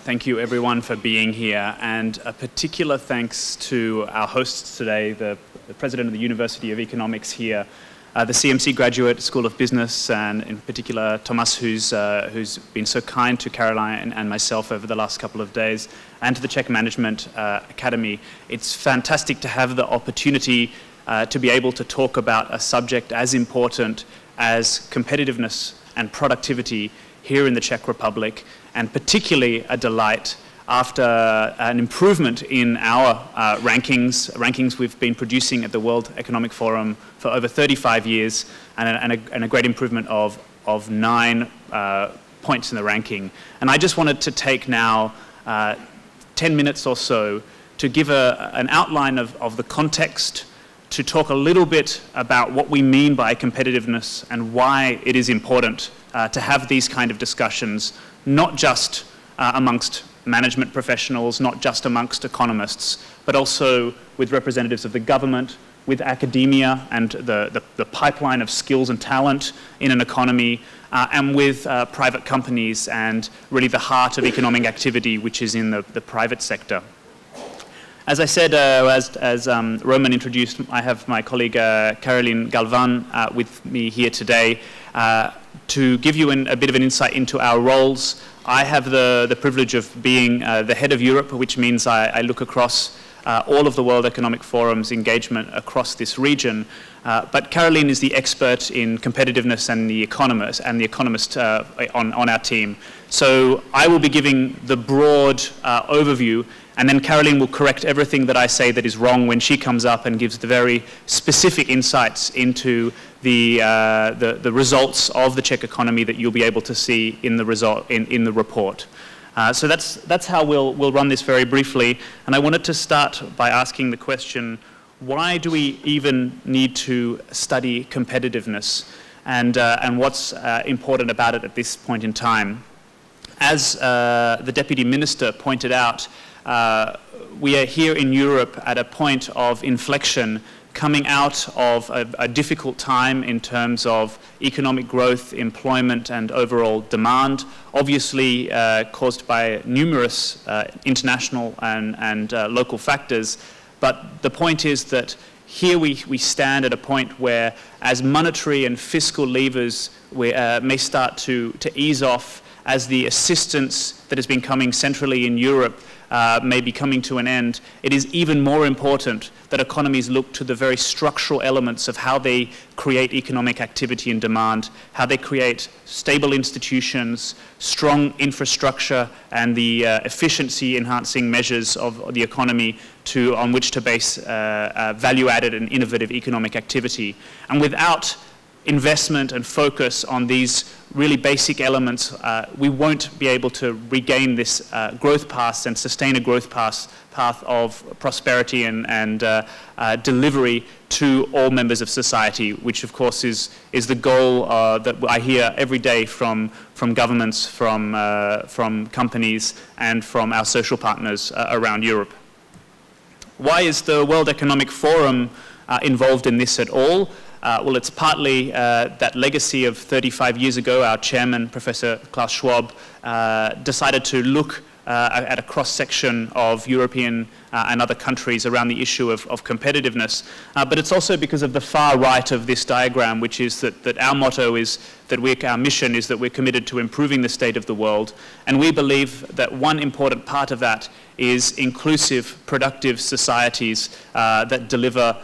Thank you everyone for being here, and a particular thanks to our hosts today, the President of the University of Economics here, the CMC Graduate School of Business, and in particular Thomas, who's been so kind to Caroline and myself over the last couple of days, and to the Czech Management Academy. It's fantastic to have the opportunity to be able to talk about a subject as important as competitiveness and productivity here in the Czech Republic, and particularly a delight after an improvement in our rankings we've been producing at the World Economic Forum for over 35 years, and a great improvement of 9 points in the ranking. And I just wanted to take now 10 minutes or so to give an outline of the context, to talk a little bit about what we mean by competitiveness and why it is important to have these kind of discussions, not just amongst management professionals, not just amongst economists, but also with representatives of the government, with academia and the pipeline of skills and talent in an economy, and with private companies and really the heart of economic activity, which is in the private sector. As I said, as Roman introduced, I have my colleague Caroline Galvan with me here today to give you a bit of an insight into our roles. I have the privilege of being the head of Europe, which means I look across all of the World Economic Forum's engagement across this region. But Caroline is the expert in competitiveness and the economist on our team. So I will be giving the broad overview, and then Caroline will correct everything that I say that is wrong when she comes up and gives the very specific insights into the results of the Czech economy that you'll be able to see in the report. So that's how we'll run this very briefly. And I wanted to start by asking the question, why do we even need to study competitiveness, and what's important about it at this point in time? As the Deputy Minister pointed out, we are here in Europe at a point of inflection, coming out of a difficult time in terms of economic growth, employment, and overall demand, obviously caused by numerous international and local factors. But the point is that here we stand at a point where, as monetary and fiscal levers may start to ease off, as the assistance that has been coming centrally in Europe may be coming to an end, it is even more important that economies look to the very structural elements of how they create economic activity and demand, how they create stable institutions, strong infrastructure, and the efficiency-enhancing measures of the economy on which to base value-added and innovative economic activity. And without investment and focus on these really basic elements, we won't be able to regain this growth path and sustain a growth path of prosperity and delivery to all members of society, which of course is the goal that I hear every day from governments, from companies, and from our social partners around Europe. Why is the World Economic Forum involved in this at all? Well, it's partly that legacy of 35 years ago. Our chairman, Professor Klaus Schwab, decided to look at a cross-section of European and other countries around the issue of competitiveness. But it's also because of the far right of this diagram, which is that our motto is that our mission is that we're committed to improving the state of the world. And we believe that one important part of that is inclusive, productive societies that deliver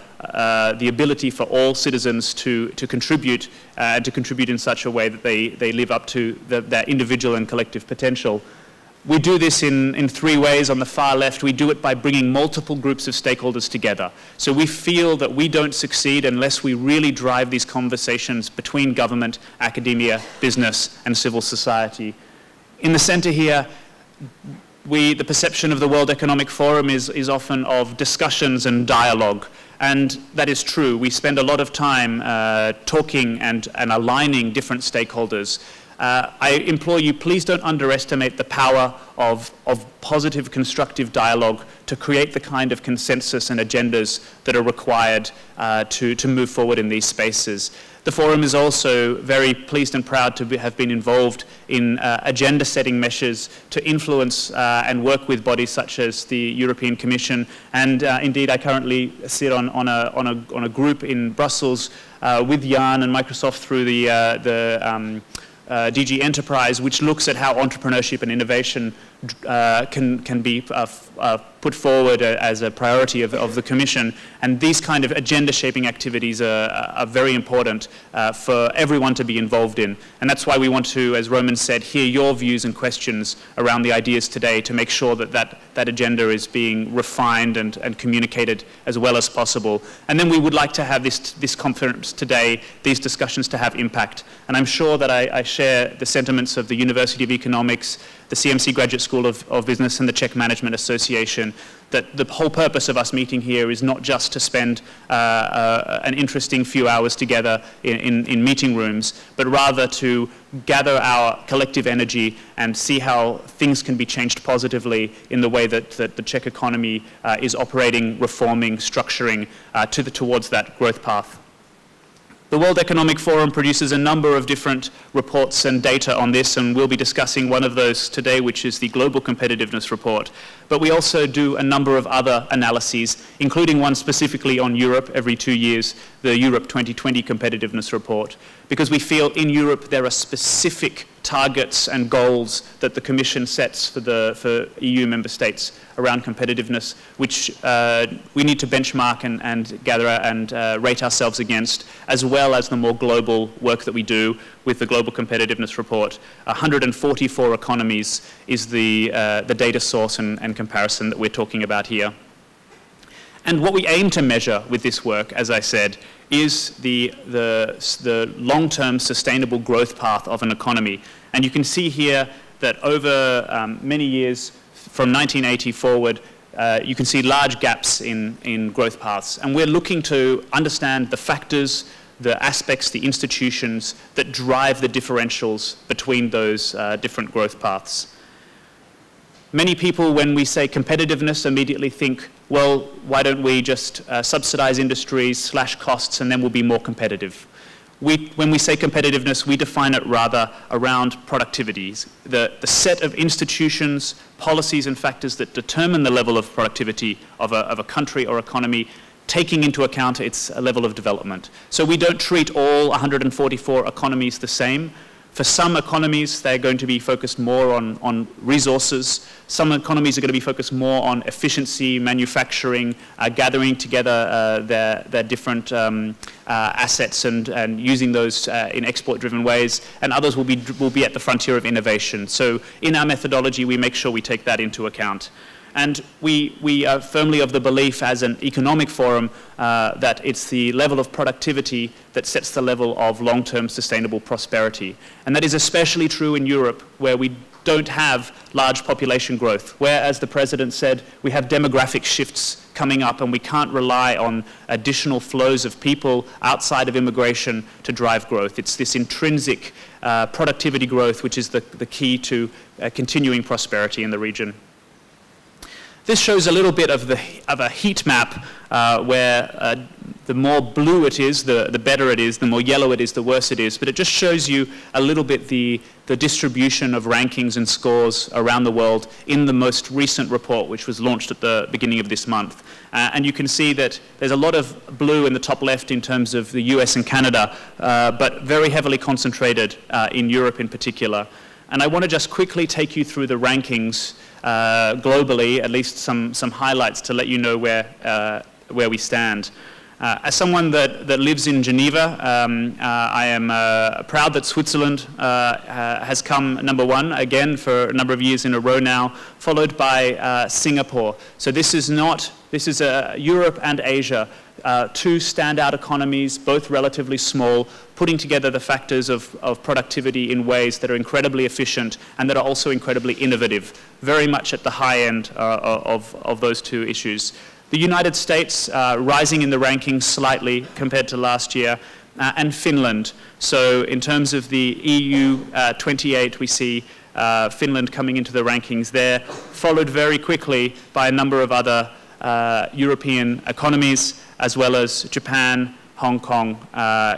the ability for all citizens to contribute, and to contribute in such a way that they live up to their individual and collective potential. We do this in 3 ways. On the far left, we do it by bringing multiple groups of stakeholders together. So we feel that we don't succeed unless we really drive these conversations between government, academia, business, and civil society. In the center here, the perception of the World Economic Forum is often of discussions and dialogue. And that is true. We spend a lot of time talking and aligning different stakeholders. I implore you, please don't underestimate the power of positive, constructive dialogue to create the kind of consensus and agendas that are required to move forward in these spaces. The forum is also very pleased and proud to have been involved in agenda-setting measures to influence and work with bodies such as the European Commission. And indeed, I currently sit on a group in Brussels with Jan and Microsoft through the DG Enterprise, which looks at how entrepreneurship and innovation can be put forward as a priority of the Commission. And these kind of agenda-shaping activities are very important for everyone to be involved in. And that's why we want to, as Roman said, hear your views and questions around the ideas today to make sure that agenda is being refined and communicated as well as possible. And then we would like to have this conference today, these discussions to have impact. And I'm sure that I share the sentiments of the University of Economics, the CMC Graduate School of Business, and the Czech Management Association, that the whole purpose of us meeting here is not just to spend an interesting few hours together in meeting rooms, but rather to gather our collective energy and see how things can be changed positively in the way that the Czech economy is operating, reforming, structuring towards that growth path. The World Economic Forum produces a number of different reports and data on this, and we'll be discussing one of those today, which is the Global Competitiveness Report. But we also do a number of other analyses, including one specifically on Europe every 2 years, the Europe 2020 Competitiveness Report, because we feel in Europe there are specific targets and goals that the Commission sets for EU member states around competitiveness, which we need to benchmark and gather and rate ourselves against, as well as the more global work that we do with the Global Competitiveness Report. 144 economies is the data source and comparison that we're talking about here. And what we aim to measure with this work, as I said, is the long-term sustainable growth path of an economy. And you can see here that over many years, from 1980 forward, you can see large gaps in growth paths. And we're looking to understand the factors, the aspects, the institutions that drive the differentials between those different growth paths. Many people, when we say competitiveness, immediately think, well, why don't we just subsidize industries, slash costs, and then we'll be more competitive. When we say competitiveness, we define it rather around productivities, the set of institutions, policies, and factors that determine the level of productivity of a country or economy, taking into account its level of development. So we don't treat all 144 economies the same. For some economies, they're going to be focused more on resources. Some economies are going to be focused more on efficiency, manufacturing, gathering together their different assets and using those in export-driven ways. And others will be at the frontier of innovation. So in our methodology, we make sure we take that into account. And we are firmly of the belief as an economic forum that it's the level of productivity that sets the level of long-term sustainable prosperity. And that is especially true in Europe, where we don't have large population growth, where, as the President said, we have demographic shifts coming up and we can't rely on additional flows of people outside of immigration to drive growth. It's this intrinsic productivity growth which is the key to continuing prosperity in the region. This shows a little bit of a heat map where the more blue it is, the better it is, the more yellow it is, the worse it is. But it just shows you a little bit the distribution of rankings and scores around the world in the most recent report, which was launched at the beginning of this month. And you can see that there's a lot of blue in the top left in terms of the US and Canada, but very heavily concentrated in Europe in particular. And I want to just quickly take you through the rankings globally, at least some highlights to let you know where we stand. As someone that lives in Geneva, I am proud that Switzerland has come #1 again for a number of years in a row now, followed by Singapore. So this is Europe and Asia, two standout economies, both relatively small, putting together the factors of productivity in ways that are incredibly efficient and that are also incredibly innovative, very much at the high end of those two issues. The United States rising in the rankings slightly compared to last year, and Finland. So in terms of the EU 28, we see Finland coming into the rankings there, followed very quickly by a number of other European economies, as well as Japan, Hong Kong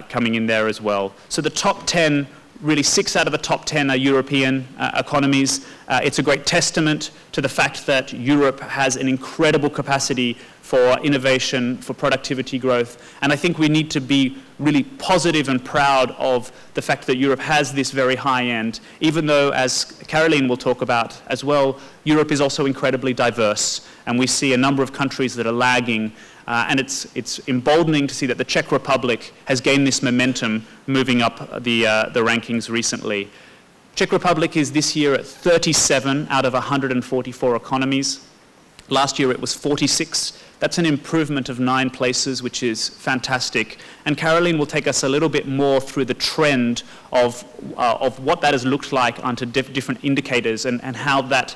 coming in there as well. So the top 10, really 6 out of the top 10 are European economies. It's a great testament to the fact that Europe has an incredible capacity for innovation, for productivity growth. And I think we need to be really positive and proud of the fact that Europe has this very high end, even though, as Caroline will talk about as well, Europe is also incredibly diverse. And we see a number of countries that are lagging. And it's emboldening to see that the Czech Republic has gained this momentum moving up the rankings recently. Czech Republic is this year at 37 out of 144 economies. Last year it was 46. That's an improvement of 9 places, which is fantastic. And Caroline will take us a little bit more through the trend of what that has looked like onto different indicators and how that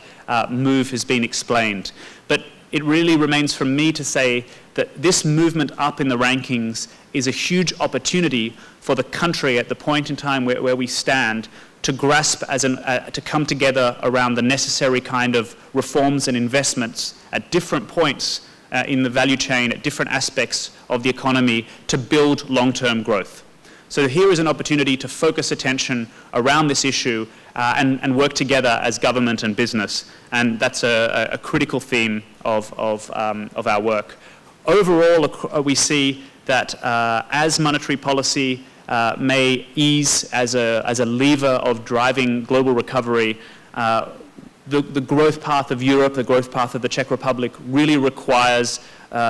move has been explained. But it really remains for me to say that this movement up in the rankings is a huge opportunity for the country at the point in time where we stand to grasp to come together around the necessary kind of reforms and investments at different points in the value chain, at different aspects of the economy to build long-term growth. So here is an opportunity to focus attention around this issue and work together as government and business. And that's a critical theme of our work. Overall, we see that as monetary policy may ease as a lever of driving global recovery, the growth path of Europe, the growth path of the Czech Republic really requires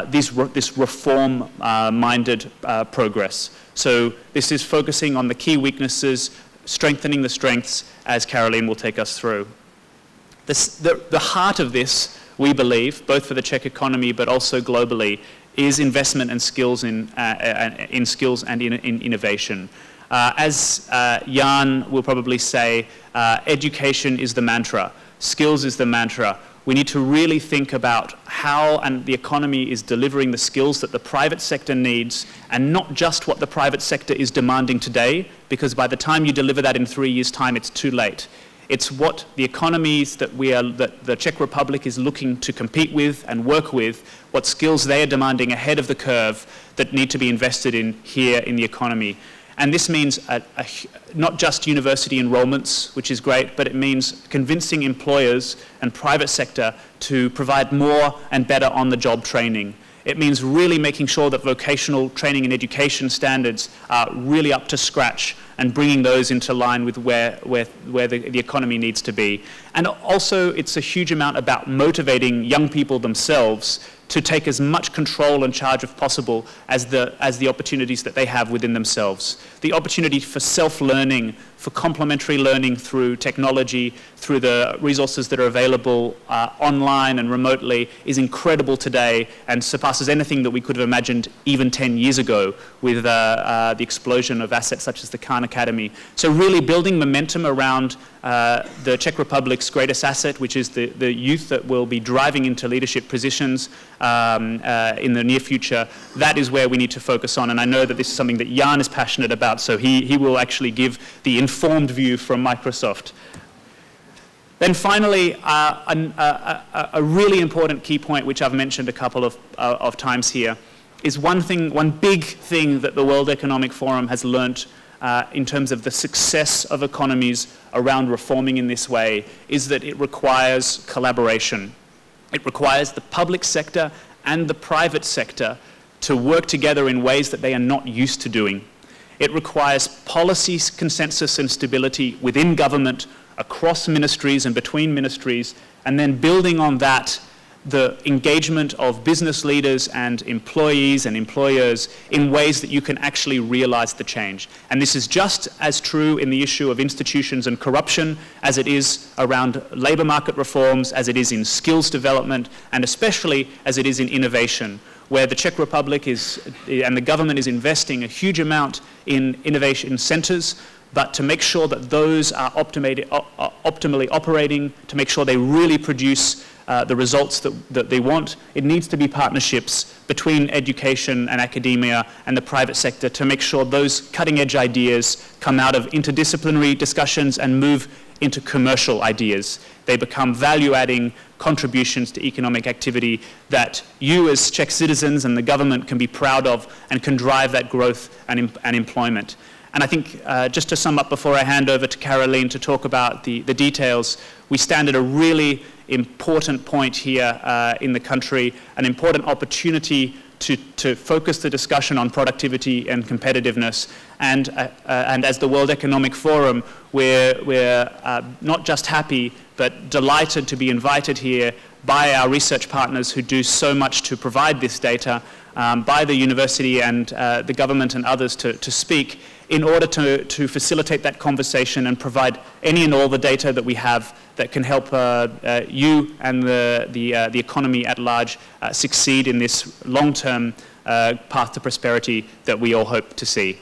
this reform-minded progress. So this is focusing on the key weaknesses, strengthening the strengths, as Caroline will take us through. The heart of this, we believe, both for the Czech economy but also globally, is investment and skills in skills and in innovation. As Jan will probably say, education is the mantra. Skills is the mantra. We need to really think about how the economy is delivering the skills that the private sector needs, and not just what the private sector is demanding today, because by the time you deliver that in 3 years' time, it's too late. It's what the economies that the Czech Republic is looking to compete with and work with, what skills they are demanding ahead of the curve that need to be invested in here in the economy. And this means not just university enrollments, which is great, but it means convincing employers and private sector to provide more and better on-the-job training. It means really making sure that vocational training and education standards are really up to scratch and bringing those into line with where the economy needs to be. And also, it's a huge amount about motivating young people themselves to take as much control and charge as possible as the opportunities that they have within themselves. The opportunity for self-learning, for complementary learning through technology, through the resources that are available online and remotely is incredible today and surpasses anything that we could have imagined even 10 years ago with the explosion of assets such as the Khan Academy. So really building momentum around the Czech Republic's greatest asset, which is the youth that will be driving into leadership positions in the near future, that is where we need to focus on. And I know that this is something that Jan is passionate about, so he will actually give the informed view from Microsoft. Then finally, a really important key point, which I've mentioned a couple of times here, is one big thing that the World Economic Forum has learnt in terms of the success of economies around reforming in this way, is that it requires collaboration. It requires the public sector and the private sector to work together in ways that they are not used to doing. It requires policy consensus and stability within government, across ministries and between ministries, and then building on that, the engagement of business leaders and employees and employers in ways that you can actually realize the change. And this is just as true in the issue of institutions and corruption as it is around labor market reforms, as it is in skills development, and especially as it is in innovation, where the Czech Republic and the government is investing a huge amount in innovation centers, but to make sure that those are optimally operating, to make sure they really produce the results that they want, it needs to be partnerships between education and academia and the private sector to make sure those cutting-edge ideas come out of interdisciplinary discussions and move into commercial ideas. They become value-adding contributions to economic activity that you as Czech citizens and the government can be proud of and can drive that growth and employment. And I think, just to sum up before I hand over to Caroline to talk about the details, we stand at a really important point here in the country, an important opportunity to focus the discussion on productivity and competitiveness. And as the World Economic Forum, we're not just happy, but delighted to be invited here by our research partners who do so much to provide this data, by the university and the government and others to speak, in order to facilitate that conversation and provide any and all the data that we have that can help you and the economy at large succeed in this long-term path to prosperity that we all hope to see.